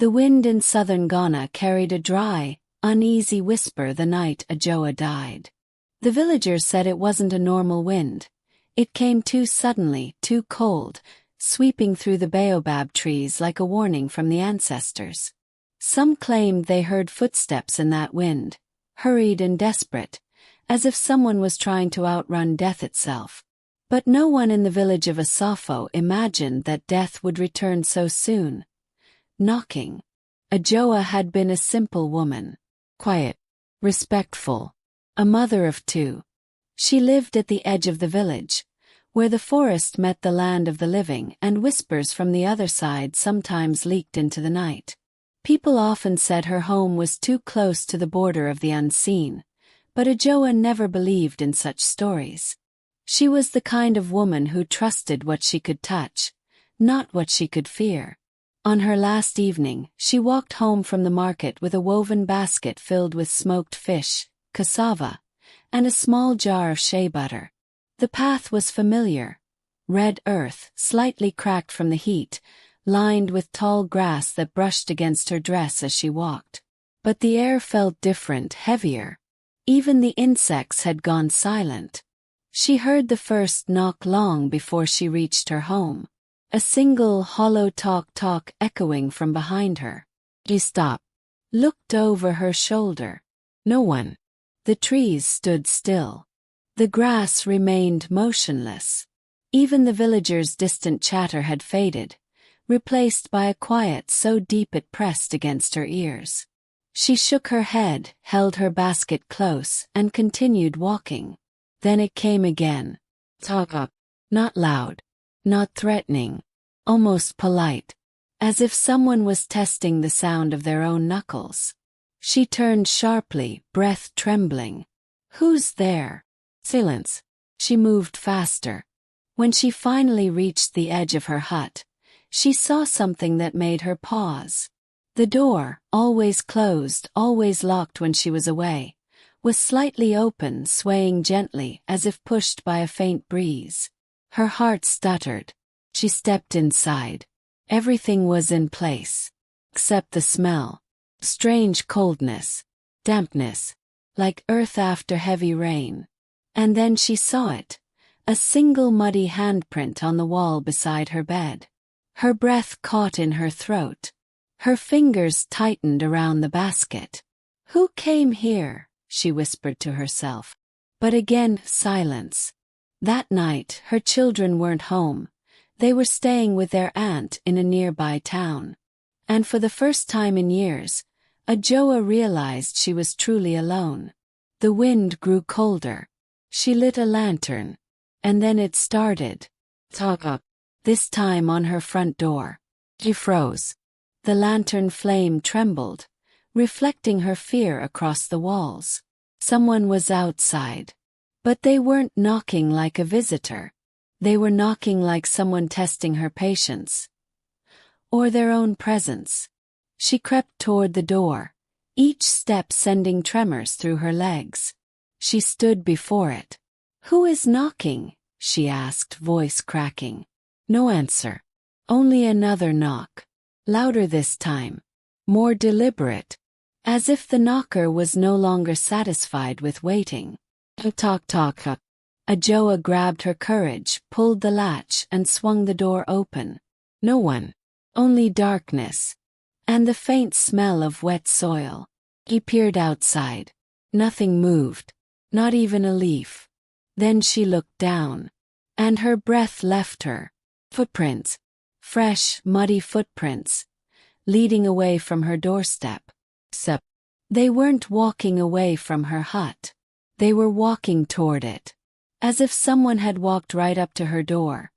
The wind in southern Ghana carried a dry, uneasy whisper the night Adjoa died. The villagers said it wasn't a normal wind. It came too suddenly, too cold, sweeping through the baobab trees like a warning from the ancestors. Some claimed they heard footsteps in that wind, hurried and desperate, as if someone was trying to outrun death itself. But no one in the village of Asafo imagined that death would return so soon. Knocking. Adjoa had been a simple woman. Quiet. Respectful. A mother of two. She lived at the edge of the village, where the forest met the land of the living and whispers from the other side sometimes leaked into the night. People often said her home was too close to the border of the unseen, but Adjoa never believed in such stories. She was the kind of woman who trusted what she could touch, not what she could fear. On her last evening, she walked home from the market with a woven basket filled with smoked fish, cassava, and a small jar of shea butter. The path was familiar. Red earth, slightly cracked from the heat, lined with tall grass that brushed against her dress as she walked. But the air felt different, heavier. Even the insects had gone silent. She heard the first knock long before she reached her home. A single hollow talk echoing from behind her. She stopped, looked over her shoulder. No one. The trees stood still. The grass remained motionless. Even the villagers' distant chatter had faded, replaced by a quiet so deep it pressed against her ears. She shook her head, held her basket close, and continued walking. Then it came again. Talk up. Not loud. Not threatening. Almost polite. As if someone was testing the sound of their own knuckles. She turned sharply, breath trembling. Who's there? Silence. She moved faster. When she finally reached the edge of her hut, she saw something that made her pause. The door, always closed, always locked when she was away, was slightly open, swaying gently as if pushed by a faint breeze. Her heart stuttered. She stepped inside. Everything was in place. Except the smell. Strange coldness. Dampness. Like earth after heavy rain. And then she saw it. A single muddy handprint on the wall beside her bed. Her breath caught in her throat. Her fingers tightened around the basket. Who came here? She whispered to herself. But again, silence. That night, her children weren't home. They were staying with their aunt in a nearby town. And for the first time in years, Adjoa realized she was truly alone. The wind grew colder. She lit a lantern. And then it started. Talk up. This time on her front door. She froze. The lantern flame trembled, reflecting her fear across the walls. Someone was outside. But they weren't knocking like a visitor. They were knocking like someone testing her patience. Or their own presence. She crept toward the door, each step sending tremors through her legs. She stood before it. Who is knocking? She asked, voice cracking. No answer. Only another knock. Louder this time. More deliberate. As if the knocker was no longer satisfied with waiting. Talk. Adjoa grabbed her courage, pulled the latch, and swung the door open. No one. Only darkness. And the faint smell of wet soil. He peered outside. Nothing moved. Not even a leaf. Then she looked down. And her breath left her. Footprints. Fresh, muddy footprints. Leading away from her doorstep. Except, they weren't walking away from her hut. They were walking toward it. As if someone had walked right up to her door.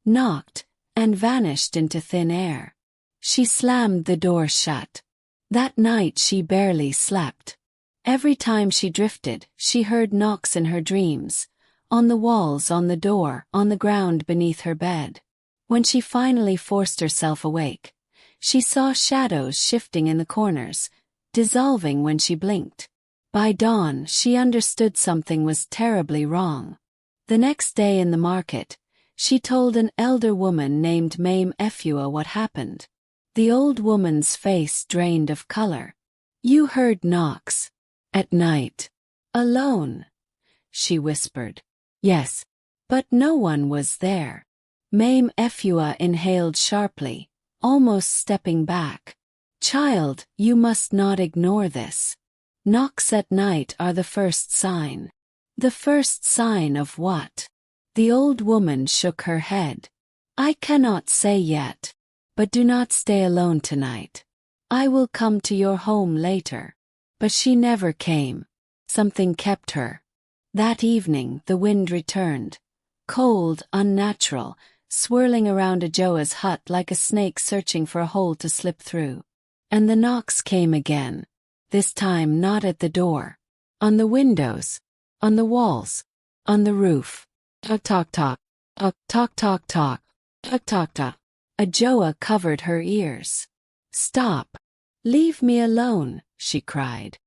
Knocked, and vanished into thin air. She slammed the door shut. That night she barely slept. Every time she drifted, she heard knocks in her dreams. On the walls, on the door, on the ground beneath her bed. When she finally forced herself awake, she saw shadows shifting in the corners, dissolving when she blinked. By dawn, she understood something was terribly wrong. The next day in the market, she told an elder woman named Mame Efua what happened. The old woman's face drained of color. You heard knocks. At night. Alone. She whispered. Yes. But no one was there. Mame Adjoa inhaled sharply, almost stepping back. Child, you must not ignore this. Knocks at night are the first sign. The first sign of what? The old woman shook her head. I cannot say yet. But do not stay alone tonight. I will come to your home later. But she never came. Something kept her. That evening the wind returned. Cold, unnatural, swirling around Adjoa's hut like a snake searching for a hole to slip through. And the knocks came again. This time not at the door. On the windows. On the walls. On the roof. Talk talk talk. Talk talk talk. Talk talk talk. Adjoa covered her ears. Stop. Leave me alone, she cried.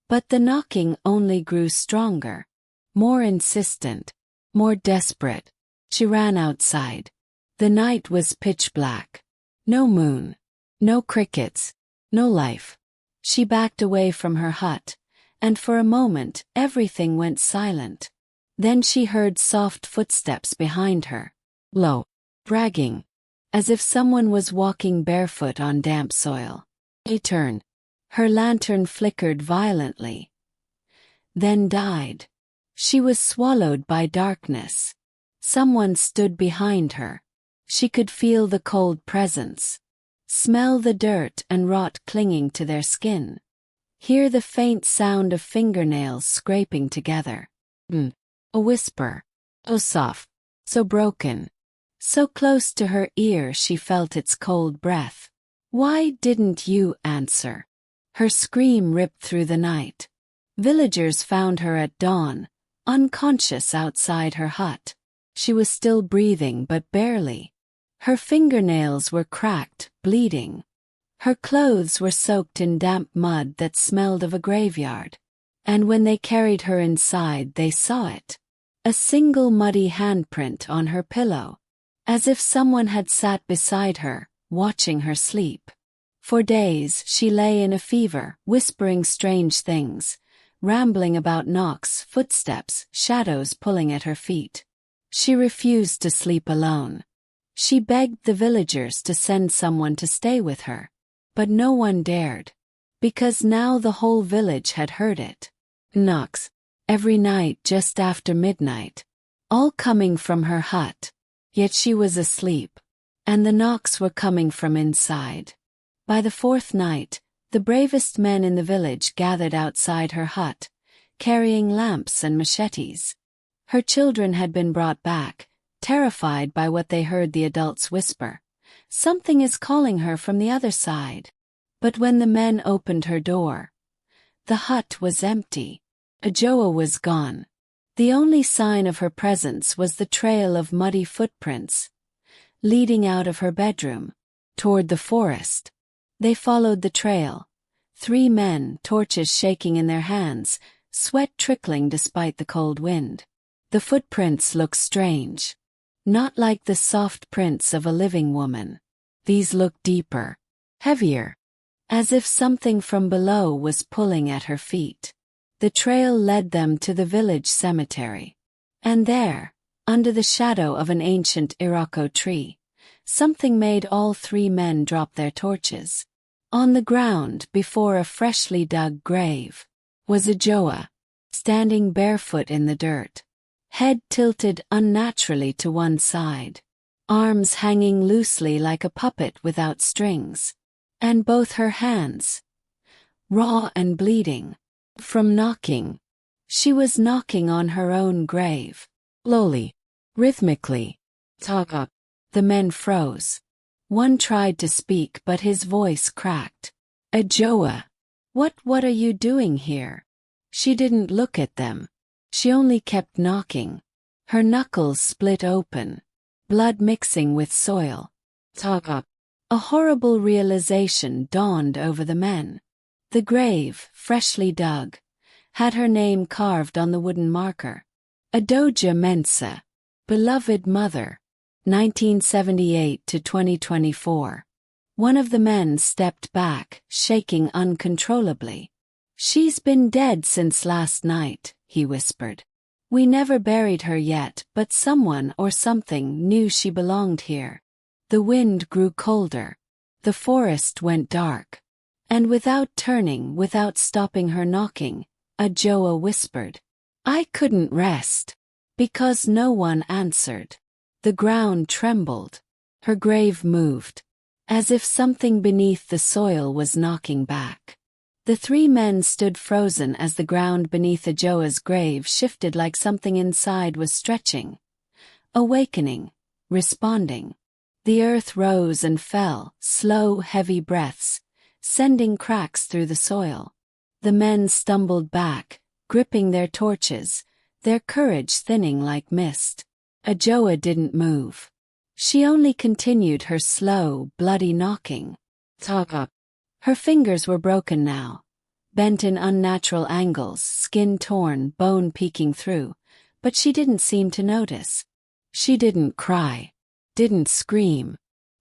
But the knocking only grew stronger. More insistent. More desperate. She ran outside. The night was pitch black. No moon. No crickets. No life. She backed away from her hut, and for a moment everything went silent. Then she heard soft footsteps behind her. Low. Dragging. As if someone was walking barefoot on damp soil. A turn. Her lantern flickered violently. Then died. She was swallowed by darkness. Someone stood behind her. She could feel the cold presence. Smell the dirt and rot clinging to their skin. Hear the faint sound of fingernails scraping together. A whisper. So soft. So broken. So close to her ear she felt its cold breath. Why didn't you answer? Her scream ripped through the night. Villagers found her at dawn, unconscious outside her hut. She was still breathing but barely. Her fingernails were cracked, bleeding. Her clothes were soaked in damp mud that smelled of a graveyard. And when they carried her inside they saw it. A single muddy handprint on her pillow. As if someone had sat beside her, watching her sleep. For days she lay in a fever, whispering strange things, rambling about knocks, footsteps, shadows pulling at her feet. She refused to sleep alone. She begged the villagers to send someone to stay with her. But no one dared. Because now the whole village had heard it. Knocks. Every night just after midnight. All coming from her hut. Yet she was asleep. And the knocks were coming from inside. By the fourth night, the bravest men in the village gathered outside her hut, carrying lamps and machetes. Her children had been brought back, terrified by what they heard the adults whisper. Something is calling her from the other side. But when the men opened her door, the hut was empty. Adjoa was gone. The only sign of her presence was the trail of muddy footprints, leading out of her bedroom, toward the forest. They followed the trail. 3 men, torches shaking in their hands, sweat trickling despite the cold wind. The footprints looked strange. Not like the soft prints of a living woman. These looked deeper, heavier, as if something from below was pulling at her feet. The trail led them to the village cemetery. And there, under the shadow of an ancient Iroko tree, something made all 3 men drop their torches. On the ground, before a freshly dug grave, was Adjoa, standing barefoot in the dirt. Head tilted unnaturally to one side. Arms hanging loosely like a puppet without strings. And both her hands, raw and bleeding, from knocking. She was knocking on her own grave. Slowly, rhythmically. Talk up. The men froze. One tried to speak but his voice cracked. Adjoa. What are you doing here? She didn't look at them. She only kept knocking. Her knuckles split open. Blood mixing with soil. Talk up. A horrible realization dawned over the men. The grave, freshly dug, had her name carved on the wooden marker. Adjoa Mensa. Beloved Mother. 1978 to 2024. One of the men stepped back, shaking uncontrollably. "She's been dead since last night," he whispered. "We never buried her yet, but someone or something knew she belonged here." The wind grew colder. The forest went dark. And without turning, without stopping her knocking, Adjoa whispered, "I couldn't rest." Because no one answered. The ground trembled. Her grave moved, as if something beneath the soil was knocking back. The three men stood frozen as the ground beneath Adjoa's grave shifted like something inside was stretching, awakening, responding. The earth rose and fell, slow, heavy breaths, sending cracks through the soil. The men stumbled back, gripping their torches, their courage thinning like mist. Adjoa didn't move. She only continued her slow, bloody knocking. Talk up. Her fingers were broken now, bent in unnatural angles, skin torn, bone peeking through, but she didn't seem to notice. She didn't cry, didn't scream,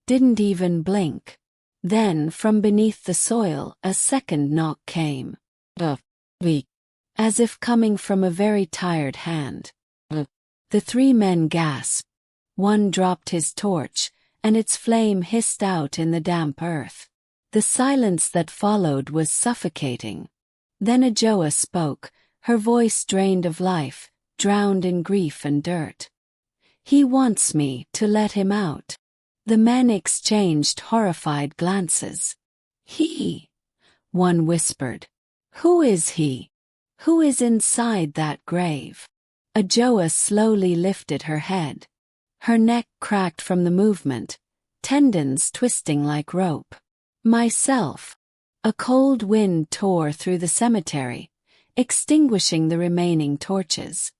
didn't even blink. Then, from beneath the soil, a second knock came. Weak. As if coming from a very tired hand. The three men gasped. One dropped his torch, and its flame hissed out in the damp earth. The silence that followed was suffocating. Then Adjoa spoke, her voice drained of life, drowned in grief and dirt. "He wants me to let him out." The men exchanged horrified glances. "He?" one whispered. "Who is he? Who is inside that grave?" Adjoa slowly lifted her head. Her neck cracked from the movement, tendons twisting like rope. "Myself." A cold wind tore through the cemetery, extinguishing the remaining torches.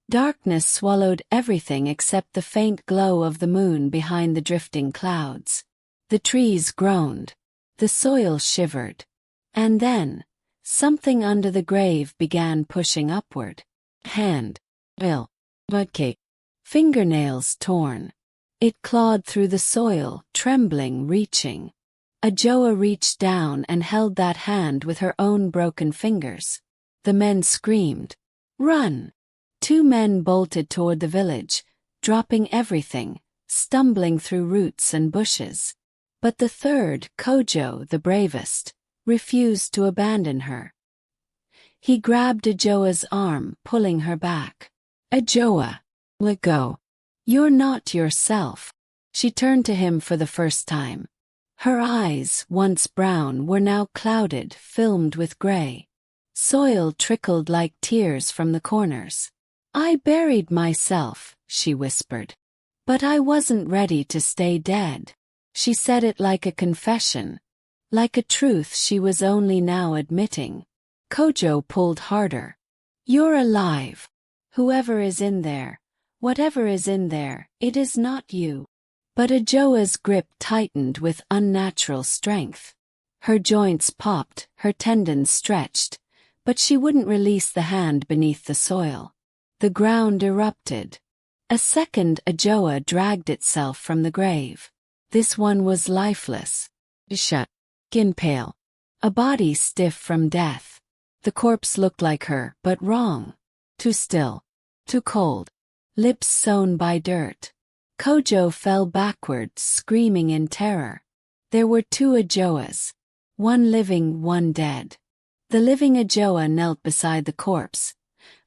Darkness swallowed everything except the faint glow of the moon behind the drifting clouds. The trees groaned. The soil shivered. And then, something under the grave began pushing upward. Hand. Bill. Buttcake. Fingernails torn. It clawed through the soil, trembling, reaching. Adjoa reached down and held that hand with her own broken fingers. The men screamed. "Run!" Two men bolted toward the village, dropping everything, stumbling through roots and bushes. But the third, Kojo, the bravest, refused to abandon her. He grabbed Adjoa's arm, pulling her back. "Adjoa, let go. You're not yourself." She turned to him for the first time. Her eyes, once brown, were now clouded, filmed with gray. Soil trickled like tears from the corners. "I buried myself," she whispered. "But I wasn't ready to stay dead." She said it like a confession, like a truth she was only now admitting. Kojo pulled harder. "You're alive. Whoever is in there, whatever is in there, it is not you." But Adjoa's grip tightened with unnatural strength. Her joints popped, her tendons stretched, but she wouldn't release the hand beneath the soil. The ground erupted. A second Adjoa dragged itself from the grave. This one was lifeless. Shut. Skin pale. A body stiff from death. The corpse looked like her, but wrong. Too still. Too cold. Lips sewn by dirt. Kojo fell backward, screaming in terror. There were two Adjoas. One living, one dead. The living Adjoa knelt beside the corpse,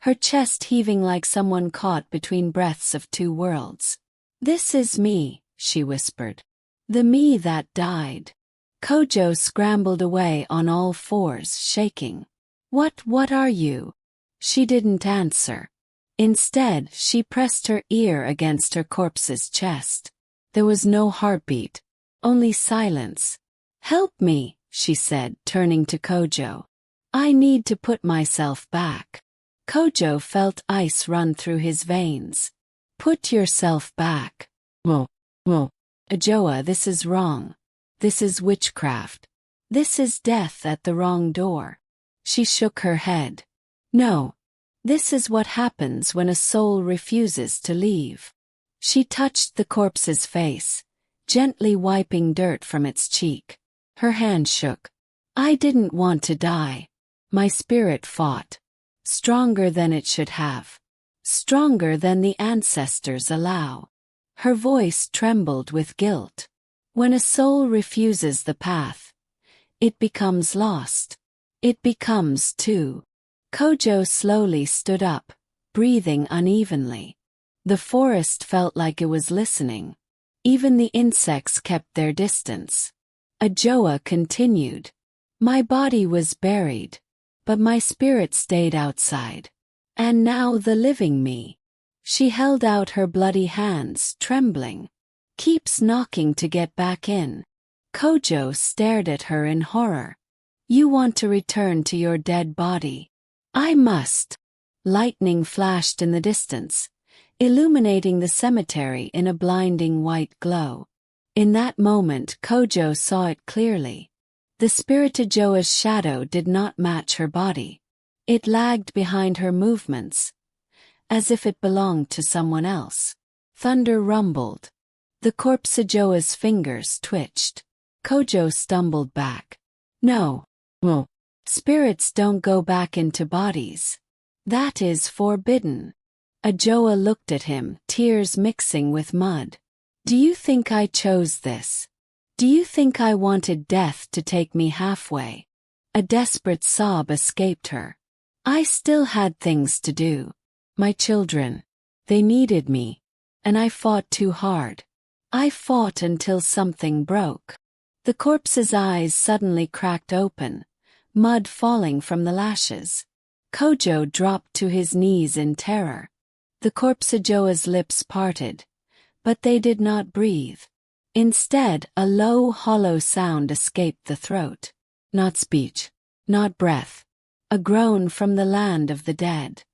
her chest heaving like someone caught between breaths of two worlds. "This is me," she whispered. "The me that died." Kojo scrambled away on all fours, shaking. What are you?" She didn't answer. Instead, she pressed her ear against her corpse's chest. There was no heartbeat, only silence. "Help me," she said, turning to Kojo. "I need to put myself back." Kojo felt ice run through his veins. "Put yourself back." "Whoa. Adjoa, this is wrong. This is witchcraft. This is death at the wrong door." She shook her head. "No. This is what happens when a soul refuses to leave." She touched the corpse's face, gently wiping dirt from its cheek. Her hand shook. I didn't want to die. My spirit fought. Stronger than it should have. Stronger than the ancestors allow. Her voice trembled with guilt. When a soul refuses the path, it becomes lost. It becomes too. Kojo slowly stood up, breathing unevenly. The forest felt like it was listening. Even the insects kept their distance. Adjoa continued. My body was buried, but my spirit stayed outside. And now the living me. She held out her bloody hands, trembling. Keeps knocking to get back in. Kojo stared at her in horror. You want to return to your dead body. I must. Lightning flashed in the distance, illuminating the cemetery in a blinding white glow. In that moment Kojo saw it clearly. The spirit Adjoa's shadow did not match her body. It lagged behind her movements, as if it belonged to someone else. Thunder rumbled. The corpse Adjoa's fingers twitched. Kojo stumbled back. No. Well, spirits don't go back into bodies. That is forbidden. Adjoa looked at him, tears mixing with mud. Do you think I chose this? Do you think I wanted death to take me halfway? A desperate sob escaped her. I still had things to do. My children. They needed me. And I fought too hard. I fought until something broke. The corpse's eyes suddenly cracked open, mud falling from the lashes. Kojo dropped to his knees in terror. The corpse Adjoa's lips parted, but they did not breathe. Instead, a low, hollow sound escaped the throat. Not speech, not breath. A groan from the land of the dead.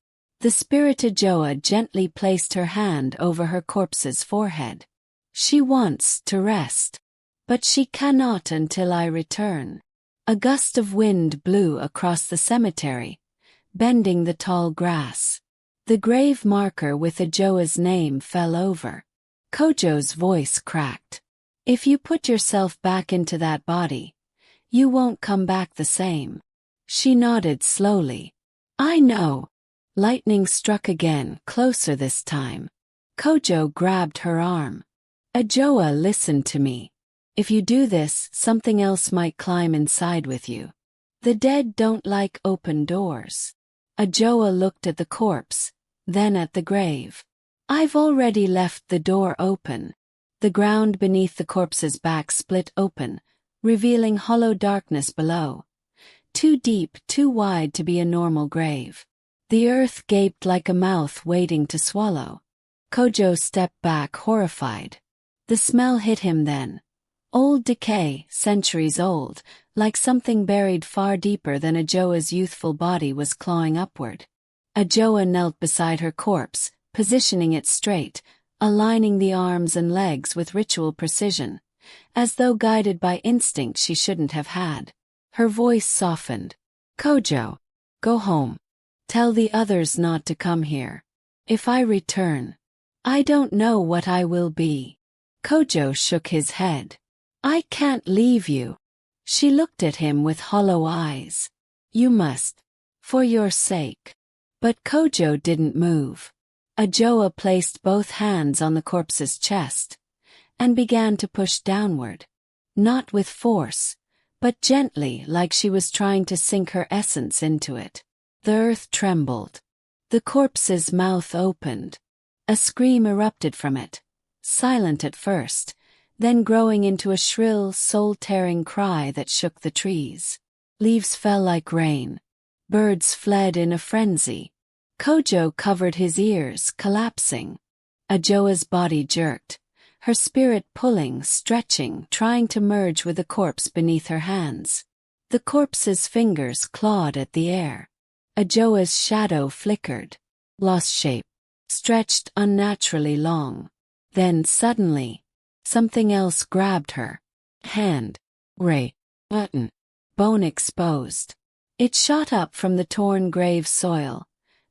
The spirit Adjoa gently placed her hand over her corpse's forehead. She wants to rest. But she cannot until I return. A gust of wind blew across the cemetery, bending the tall grass. The grave marker with Adjoa's name fell over. Kojo's voice cracked. If you put yourself back into that body, you won't come back the same. She nodded slowly. I know. Lightning struck again, closer this time. Kojo grabbed her arm. Adjoa, listen to me. If you do this, something else might climb inside with you. The dead don't like open doors. Adjoa looked at the corpse, then at the grave. I've already left the door open. The ground beneath the corpse's back split open, revealing hollow darkness below. Too deep, too wide to be a normal grave. The earth gaped like a mouth waiting to swallow. Kojo stepped back, horrified. The smell hit him then. Old decay, centuries old, like something buried far deeper than Adjoa's youthful body was clawing upward. Adjoa knelt beside her corpse, positioning it straight, aligning the arms and legs with ritual precision, as though guided by instinct she shouldn't have had. Her voice softened. Kojo, go home. Tell the others not to come here. If I return, I don't know what I will be. Kojo shook his head. I can't leave you. She looked at him with hollow eyes. You must. For your sake. But Kojo didn't move. Adjoa placed both hands on the corpse's chest and began to push downward. Not with force, but gently, like she was trying to sink her essence into it. The earth trembled. The corpse's mouth opened. A scream erupted from it, silent at first, then growing into a shrill, soul-tearing cry that shook the trees. Leaves fell like rain. Birds fled in a frenzy. Kojo covered his ears, collapsing. Adjoa's body jerked, her spirit pulling, stretching, trying to merge with the corpse beneath her hands. The corpse's fingers clawed at the air. Adjoa's shadow flickered, lost shape, stretched unnaturally long. Then suddenly, something else grabbed her. Hand. Ray. Button. Bone exposed. It shot up from the torn grave soil,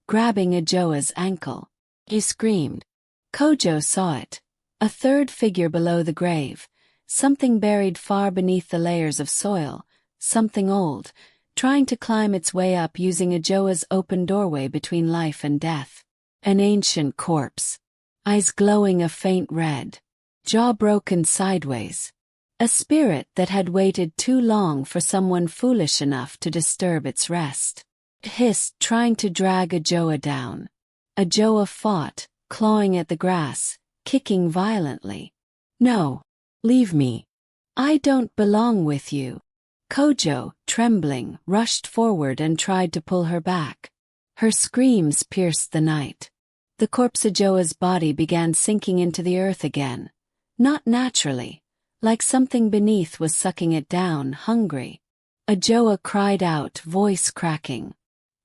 grabbing Adjoa's ankle. He screamed. Kojo saw it. A third figure below the grave, something buried far beneath the layers of soil, something old, trying to climb its way up using Adjoa's open doorway between life and death. An ancient corpse. Eyes glowing a faint red. Jaw broken sideways. A spirit that had waited too long for someone foolish enough to disturb its rest. Hissed, trying to drag Adjoa down. Adjoa fought, clawing at the grass, kicking violently. "No. Leave me. I don't belong with you." Kojo, trembling, rushed forward and tried to pull her back. Her screams pierced the night. The corpse Adjoa's body began sinking into the earth again. Not naturally, like something beneath was sucking it down, hungry. Adjoa cried out, voice cracking.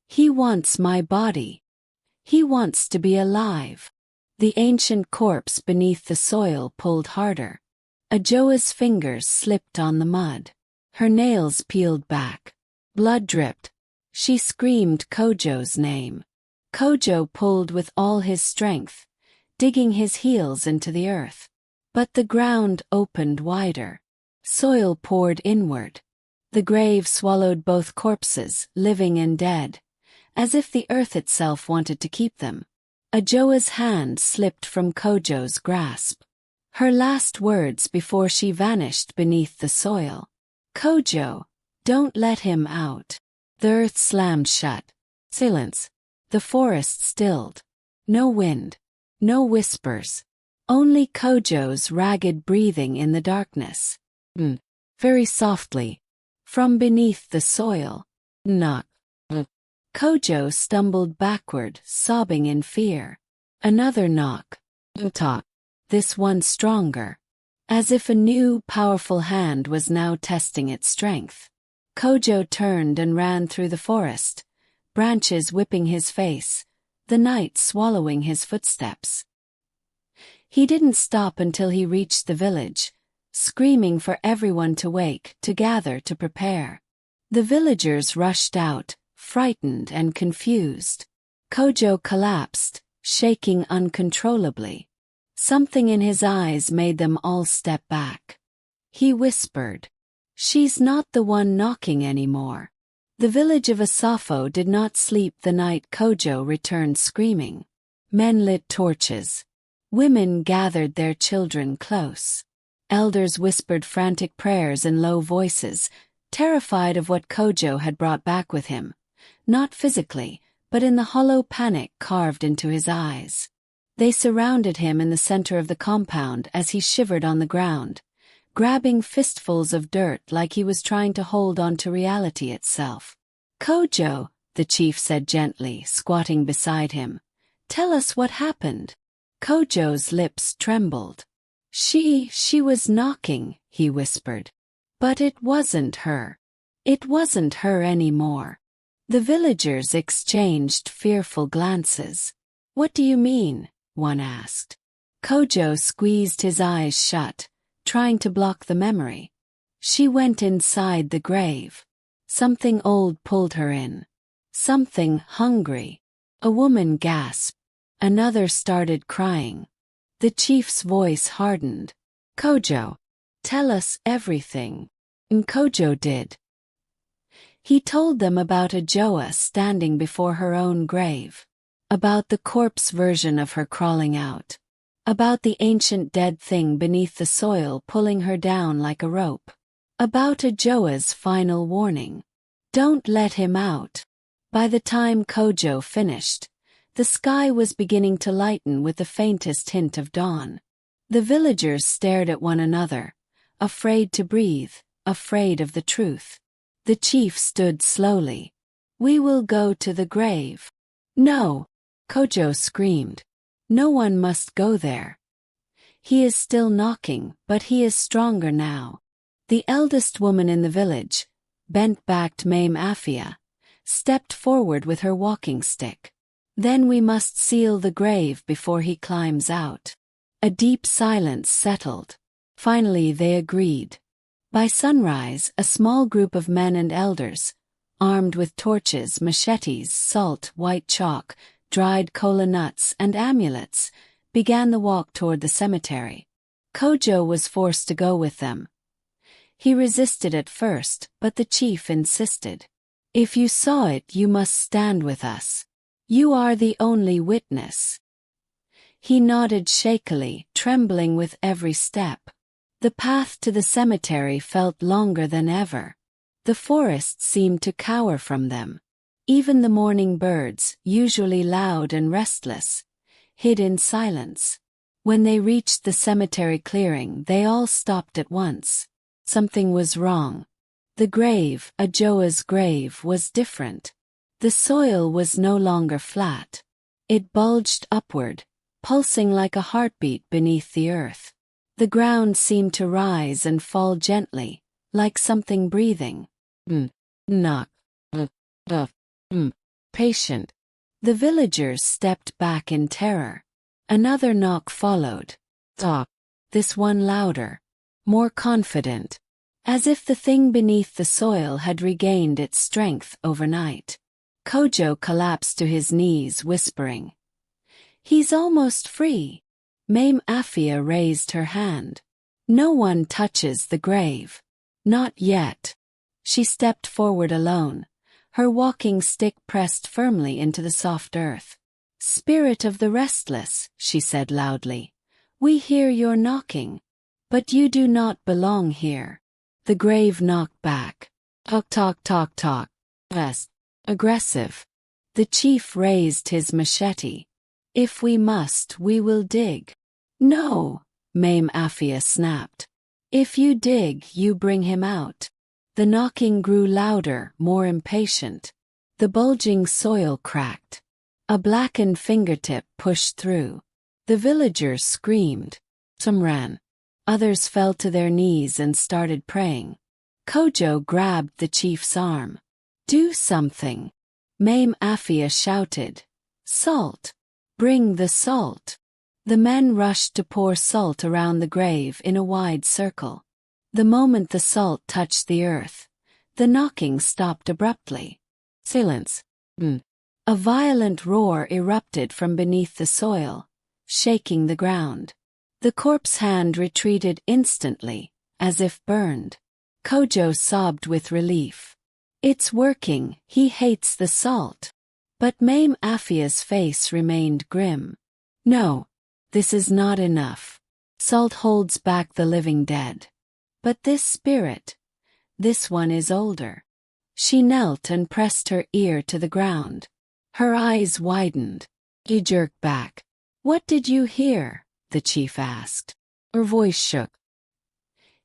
"He wants my body. He wants to be alive." The ancient corpse beneath the soil pulled harder. Adjoa's fingers slipped on the mud. Her nails peeled back. Blood dripped. She screamed Kojo's name. Kojo pulled with all his strength, digging his heels into the earth. But the ground opened wider. Soil poured inward. The grave swallowed both corpses, living and dead, as if the earth itself wanted to keep them. Adjoa's hand slipped from Kojo's grasp. Her last words before she vanished beneath the soil. "Kojo, don't let him out." The earth slammed shut. Silence. The forest stilled. No wind. No whispers. Only Kojo's ragged breathing in the darkness. Very softly. From beneath the soil. Knock. Kojo stumbled backward, sobbing in fear. Another knock. Talk. This one stronger. As if a new, powerful hand was now testing its strength. Kojo turned and ran through the forest, branches whipping his face, the night swallowing his footsteps. He didn't stop until he reached the village, screaming for everyone to wake, to gather, to prepare. The villagers rushed out, frightened and confused. Kojo collapsed, shaking uncontrollably. Something in his eyes made them all step back. He whispered, "She's not the one knocking anymore." The village of Asafo did not sleep the night Kojo returned screaming. Men lit torches. Women gathered their children close. Elders whispered frantic prayers in low voices, terrified of what Kojo had brought back with him, not physically, but in the hollow panic carved into his eyes. They surrounded him in the center of the compound as he shivered on the ground, grabbing fistfuls of dirt like he was trying to hold on to reality itself. "Kojo," the chief said gently, squatting beside him, "tell us what happened." Kojo's lips trembled. She was knocking," he whispered. "But it wasn't her. It wasn't her anymore." The villagers exchanged fearful glances. "What do you mean?" one asked. Kojo squeezed his eyes shut, trying to block the memory. "She went inside the grave. Something old pulled her in. Something hungry." A woman gasped. Another started crying. The chief's voice hardened. "Kojo, tell us everything." And Kojo did. He told them about Adjoa standing before her own grave, about the corpse version of her crawling out, about the ancient dead thing beneath the soil pulling her down like a rope, about Adjoa's final warning. "Don't let him out." By the time Kojo finished, the sky was beginning to lighten with the faintest hint of dawn. The villagers stared at one another, afraid to breathe, afraid of the truth. The chief stood slowly. "We will go to the grave." "No!" Kojo screamed. "No one must go there. He is still knocking, but he is stronger now." The eldest woman in the village, bent-backed Mame Afia, stepped forward with her walking stick. "Then we must seal the grave before he climbs out." A deep silence settled. Finally they agreed. By sunrise, a small group of men and elders, armed with torches, machetes, salt, white chalk, dried kola nuts, and amulets, began the walk toward the cemetery. Kojo was forced to go with them. He resisted at first, but the chief insisted. If you saw it, you must stand with us. You are the only witness. He nodded shakily, trembling with every step. The path to the cemetery felt longer than ever. The forest seemed to cower from them. Even the morning birds, usually loud and restless, hid in silence. When they reached the cemetery clearing, they all stopped at once. Something was wrong. The grave, Adjoa's grave, was different. The soil was no longer flat. It bulged upward, pulsing like a heartbeat beneath the earth. The ground seemed to rise and fall gently, like something breathing. Knock. Patient. The villagers stepped back in terror. Another knock followed. Talk. This one louder, more confident, as if the thing beneath the soil had regained its strength overnight. Kojo collapsed to his knees, whispering, "He's almost free." Mame Afia raised her hand. "No one touches the grave. Not yet." She stepped forward alone, her walking stick pressed firmly into the soft earth. "Spirit of the restless," she said loudly, "we hear your knocking. But you do not belong here." The grave knocked back. Talk, talk, talk, talk. Less aggressive. The chief raised his machete. "If we must, we will dig." "No," Mame Afia snapped. "If you dig, you bring him out." The knocking grew louder, more impatient. The bulging soil cracked. A blackened fingertip pushed through. The villagers screamed. Some ran. Others fell to their knees and started praying. Kojo grabbed the chief's arm. "Do something." Mame Afia shouted. "Salt! Bring the salt!" The men rushed to pour salt around the grave in a wide circle. The moment the salt touched the earth, the knocking stopped abruptly. Silence. A violent roar erupted from beneath the soil, shaking the ground. The corpse hand retreated instantly, as if burned. Kojo sobbed with relief. "It's working, he hates the salt." But Mame Afia's face remained grim. "No, this is not enough. Salt holds back the living dead. But this spirit, this one is older." She knelt and pressed her ear to the ground. Her eyes widened. He jerked back. "What did you hear?" the chief asked. Her voice shook.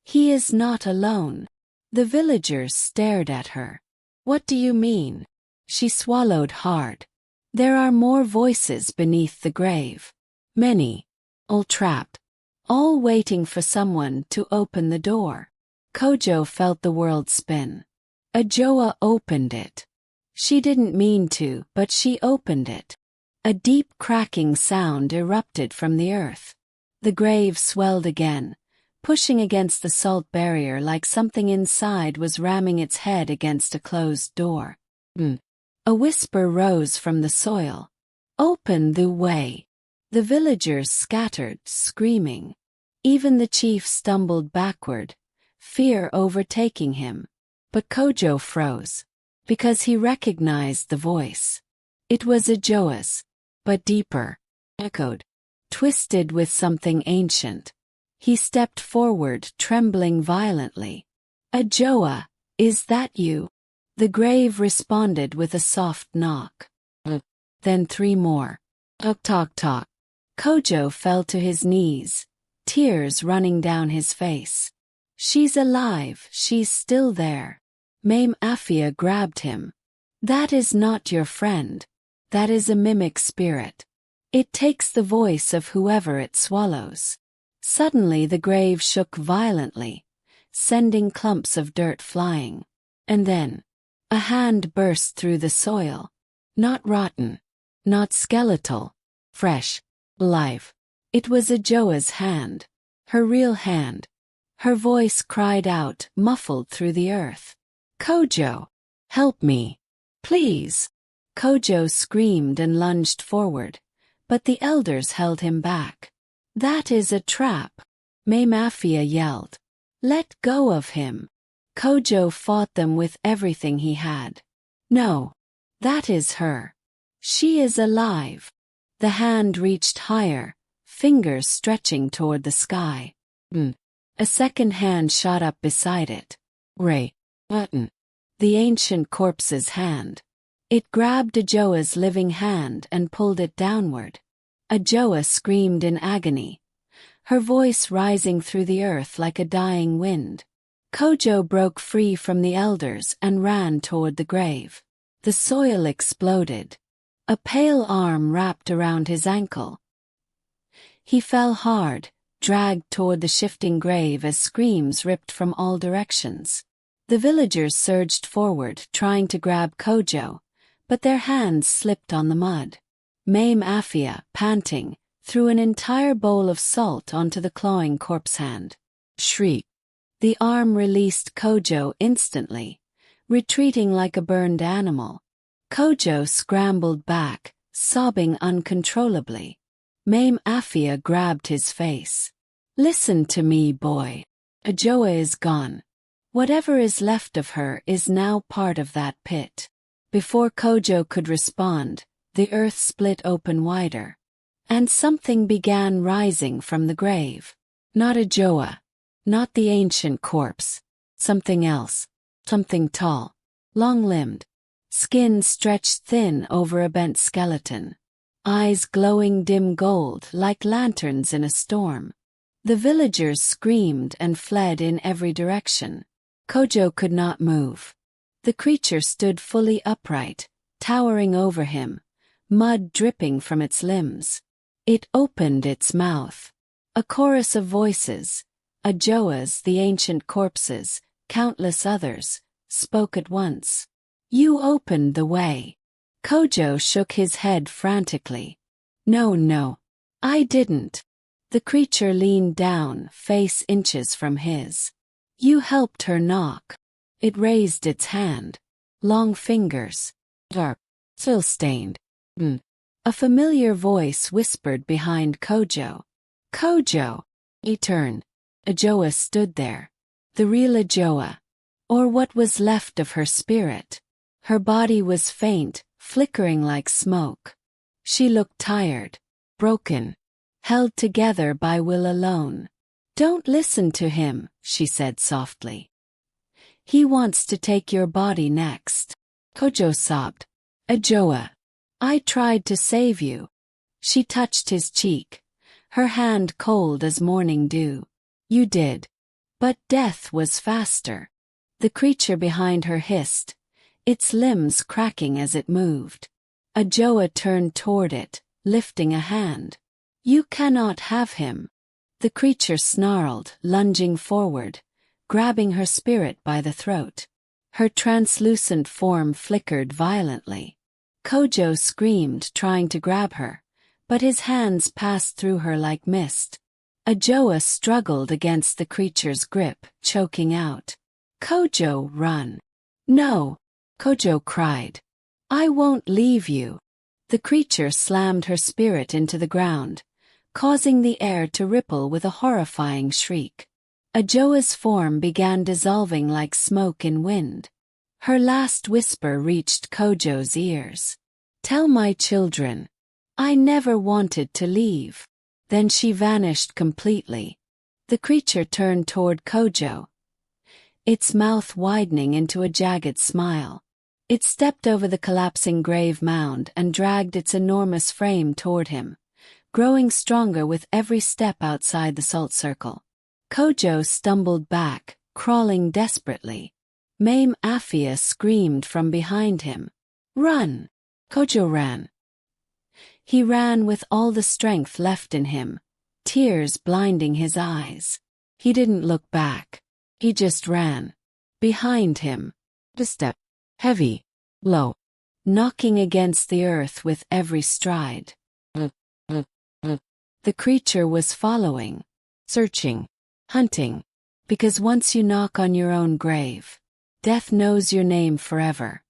"He is not alone." The villagers stared at her. "What do you mean?" She swallowed hard. "There are more voices beneath the grave. Many. All trapped. All waiting for someone to open the door." Kojo felt the world spin. Adjoa opened it. She didn't mean to, but she opened it. A deep cracking sound erupted from the earth. The grave swelled again, pushing against the salt barrier like something inside was ramming its head against a closed door. A whisper rose from the soil. "Open the way." The villagers scattered, screaming. Even the chief stumbled backward, fear overtaking him. But Kojo froze, because he recognized the voice. It was Adjoa's, but deeper, echoed, twisted with something ancient. He stepped forward, trembling violently. "Adjoa, is that you?" The grave responded with a soft knock. Then three more. Talk, talk, talk. Kojo fell to his knees, tears running down his face. "She's alive, she's still there." Mame Afia grabbed him. "That is not your friend. That is a mimic spirit. It takes the voice of whoever it swallows." Suddenly the grave shook violently, sending clumps of dirt flying. And then, a hand burst through the soil. Not rotten, not skeletal, fresh, alive. It was Adjoa's hand, her real hand. Her voice cried out, muffled through the earth. "Kojo, help me, please." Kojo screamed and lunged forward, but the elders held him back. "That is a trap." Mafia yelled. Let go of him. Kojo fought them with everything he had. No. That is her. She is alive. The hand reached higher, fingers stretching toward the sky. A second hand shot up beside it. Ray. Button. The ancient corpse's hand. It grabbed Adjoa's living hand and pulled it downward. Adjoa screamed in agony, her voice rising through the earth like a dying wind. Kojo broke free from the elders and ran toward the grave. The soil exploded. A pale arm wrapped around his ankle. He fell hard, dragged toward the shifting grave as screams ripped from all directions. The villagers surged forward, trying to grab Kojo, but their hands slipped on the mud. Mafia, panting, threw an entire bowl of salt onto the clawing corpse hand. Shriek. The arm released Kojo instantly, retreating like a burned animal. Kojo scrambled back, sobbing uncontrollably. Mafia grabbed his face. Listen to me, boy. Adjoa is gone. Whatever is left of her is now part of that pit. Before Kojo could respond, the earth split open wider. And something began rising from the grave. Not Adjoa. Not the ancient corpse. Something else. Something tall. Long-limbed. Skin stretched thin over a bent skeleton. Eyes glowing dim gold like lanterns in a storm. The villagers screamed and fled in every direction. Kojo could not move. The creature stood fully upright, towering over him, mud dripping from its limbs. It opened its mouth. A chorus of voices, Adjoa's, the ancient corpses, countless others, spoke at once. You opened the way. Kojo shook his head frantically. No, I didn't. The creature leaned down, face inches from his. You helped her knock. It raised its hand. Long fingers. Dark. Sill-stained. A familiar voice whispered behind Kojo. Kojo! He turned. Adjoa stood there. The real Adjoa. Or what was left of her spirit. Her body was faint, flickering like smoke. She looked tired, broken, held together by will alone. Don't listen to him, she said softly. He wants to take your body next. Kojo sobbed. Adjoa. I tried to save you. She touched his cheek, her hand cold as morning dew. You did. But death was faster. The creature behind her hissed, its limbs cracking as it moved. Adjoa turned toward it, lifting a hand. You cannot have him. The creature snarled, lunging forward, grabbing her spirit by the throat. Her translucent form flickered violently. Kojo screamed, trying to grab her, but his hands passed through her like mist. Adjoa struggled against the creature's grip, choking out. Kojo, run. No, Kojo cried. I won't leave you. The creature slammed her spirit into the ground, causing the air to ripple with a horrifying shriek. Adjoa's form began dissolving like smoke in wind. Her last whisper reached Kojo's ears. Tell my children. I never wanted to leave. Then she vanished completely. The creature turned toward Kojo, its mouth widening into a jagged smile. It stepped over the collapsing grave mound and dragged its enormous frame toward him, growing stronger with every step outside the salt circle. Kojo stumbled back, crawling desperately. Mafia screamed from behind him. Run! Kojo ran. He ran with all the strength left in him, tears blinding his eyes. He didn't look back. He just ran. Behind him. A step. Heavy. Low. Knocking against the earth with every stride. The creature was following. Searching. Hunting. Because once you knock on your own grave, death knows your name forever.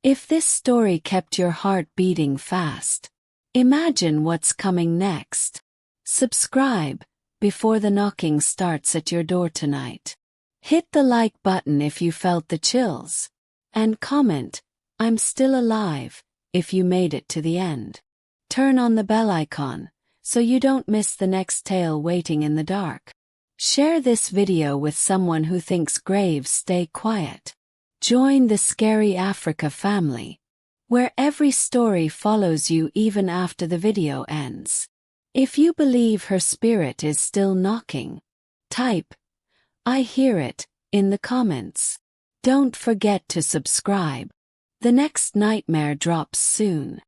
If this story kept your heart beating fast, imagine what's coming next. Subscribe, before the knocking starts at your door tonight. Hit the like button if you felt the chills. And comment, "I'm still alive," if you made it to the end. Turn on the bell icon, so you don't miss the next tale waiting in the dark. Share this video with someone who thinks graves stay quiet. Join the Scary Africa family, where every story follows you even after the video ends. If you believe her spirit is still knocking, type, "I hear it," in the comments. Don't forget to subscribe. The next nightmare drops soon.